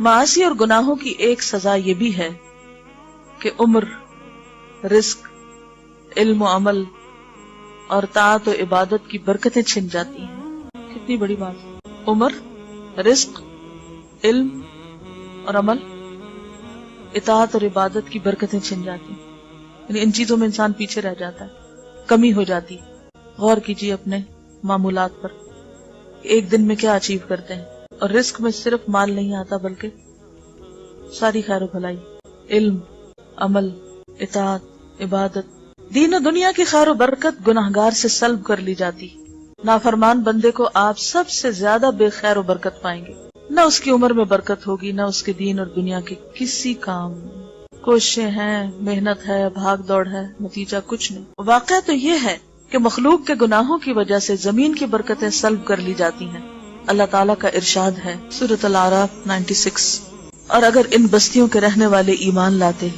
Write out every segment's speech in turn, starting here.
معاصی اور گناہوں کی ایک سزا یہ بھی ہے کہ عمر، رزق، علم و عمل اور طاعت و عبادت کی برکتیں چھن جاتی ہیں۔ کتنی بڑی بات! عمر، رزق، علم اور عمل، اطاعت اور عبادت کی برکتیں چھن جاتی ہیں، یعنی ان چیزوں میں انسان پیچھے رہ جاتا ہے، کمی ہو جاتی۔ غور کیجیے اپنے معمولات پر، ایک دن میں کیا اچیو کرتے ہیں۔ اور رزق میں صرف مال نہیں آتا بلکہ ساری خیر و بھلائی، علم، عمل، اطاعت، عبادت، دین و دنیا کی خیر و برکت گناہگار سے سلب کر لی جاتی۔ نافرمان بندے کو آپ سب سے زیادہ بے خیر و برکت پائیں گے، نہ اس کی عمر میں برکت ہوگی، نہ اس کے دین اور دنیا کے کسی کام میں۔ کوششیں ہیں، محنت ہے، بھاگ دوڑ ہے، نتیجہ کچھ نہیں۔ واقعہ تو یہ ہے کہ مخلوق کے گناہوں کی وجہ سے زمین کی برکتیں سلب کر لی جاتی ہیں۔ اللہ تعالیٰ کا ارشاد ہے سورۃ الاعراف 96، اور اگر ان بستیوں کے رہنے والے ایمان لاتے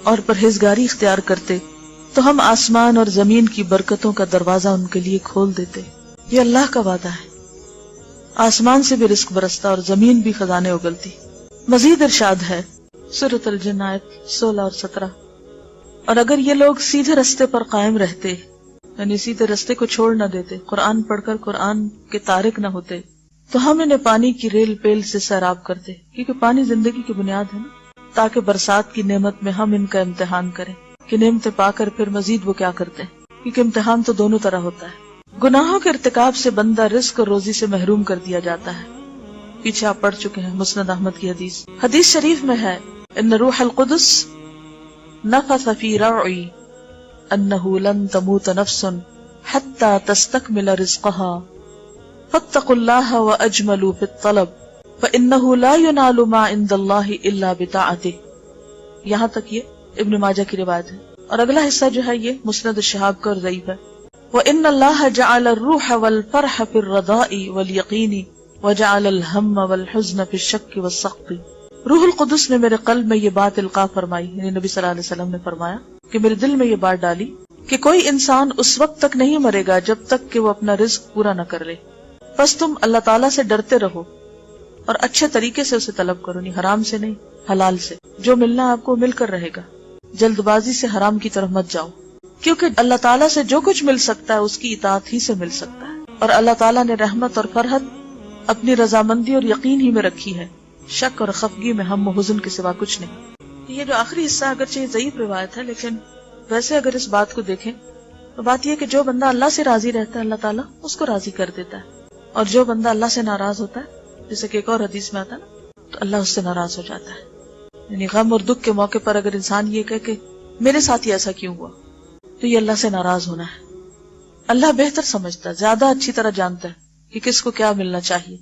اور پرہیزگاری اختیار کرتے تو ہم آسمان اور زمین کی برکتوں کا دروازہ ان کے لیے کھول دیتے۔ یہ اللہ کا وعدہ ہے، آسمان سے بھی رزق برستا اور زمین بھی خزانے اگلتی۔ مزید ارشاد ہے سورۃ الجن آیت 16 اور 17، اور اگر یہ لوگ سیدھے رستے پر قائم رہتے، یعنی سیدھے رستے کو چھوڑ نہ دیتے، قرآن پڑھ کر قرآن کے تارک نہ ہوتے، تو ہم انہیں پانی کی ریل پیل سے سیراب کرتے، کیونکہ پانی زندگی کی بنیاد ہے نا، تاکہ برسات کی نعمت میں ہم ان کا امتحان کریں کہ نعمتیں پا کر پھر مزید وہ کیا کرتے ہیں، کیونکہ امتحان تو دونوں طرح ہوتا ہے۔ گناہوں کے ارتکاب سے بندہ رزق اور روزی سے محروم کر دیا جاتا ہے۔ پیچھے آپ پڑھ چکے ہیں مسند احمد کی حدیث شریف میں ہے ان روح القدس نفث فی رعی انہ لن تموت نفس حتی تستکمل رزقها فاتقوا اللہ واجملوا فی الطلب فانہ لا ینال ما عند اللہ الا بطاعته۔ یہاں تک یہ ابن ماجہ کی روایت ہے، اور اگلا حصہ جو ہے یہ مسند الشہاب کا اور ضعیف ہے۔ وَإِنَّ اللَّهَ جَعَلَ الرُّوحَ وَالْفَرْحَ فِي الرَّضَاءِ وَالْيَقِينِ وَجَعَلَ الْهَمَّ وَالْحُزْنَ فِي الشَّكِّ وَالسَّقْطِ۔ روح القدس نے میرے قلب میں یہ بات القاء فرمائی، یعنی نبی صلی اللہ علیہ وسلم نے فرمایا کہ میرے دل میں یہ بات ڈالی کہ کوئی انسان اس وقت تک نہیں مرے گا جب تک کہ وہ اپنا رزق پورا نہ کر لے، بس تم اللہ تعالیٰ سے ڈرتے رہو اور اچھے طریقے سے اسے طلب کرو، نہیں حرام سے نہیں، حلال سے، جو ملنا آپ کو مل کر رہے گا، جلد بازی سے حرام کی طرف مت جاؤ، کیونکہ اللہ تعالیٰ سے جو کچھ مل سکتا ہے اس کی اطاعت ہی سے مل سکتا ہے، اور اللہ تعالیٰ نے رحمت اور فرحت اپنی رضامندی اور یقین ہی میں رکھی ہے، شک اور خفگی میں ہم و حزن کے سوا کچھ نہیں۔ یہ جو آخری حصہ اگرچہ ضعیف روایت ہے، لیکن ویسے اگر اس بات کو دیکھیں تو بات یہ کہ جو بندہ اللہ سے راضی رہتا ہے اللہ تعالیٰ اس کو راضی کر دیتا ہے، اور جو بندہ اللہ سے ناراض ہوتا ہے، جیسے کہ ایک اور حدیث میں آتا ہے نا، تو اللہ اس سے ناراض ہو جاتا ہے۔ یعنی غم اور دکھ کے موقع پر اگر انسان یہ کہے کہ میرے ساتھ ہی ایسا کیوں ہوا، تو یہ اللہ سے ناراض ہونا ہے۔ اللہ بہتر سمجھتا ہے، زیادہ اچھی طرح جانتا ہے کہ کس کو کیا ملنا چاہیے۔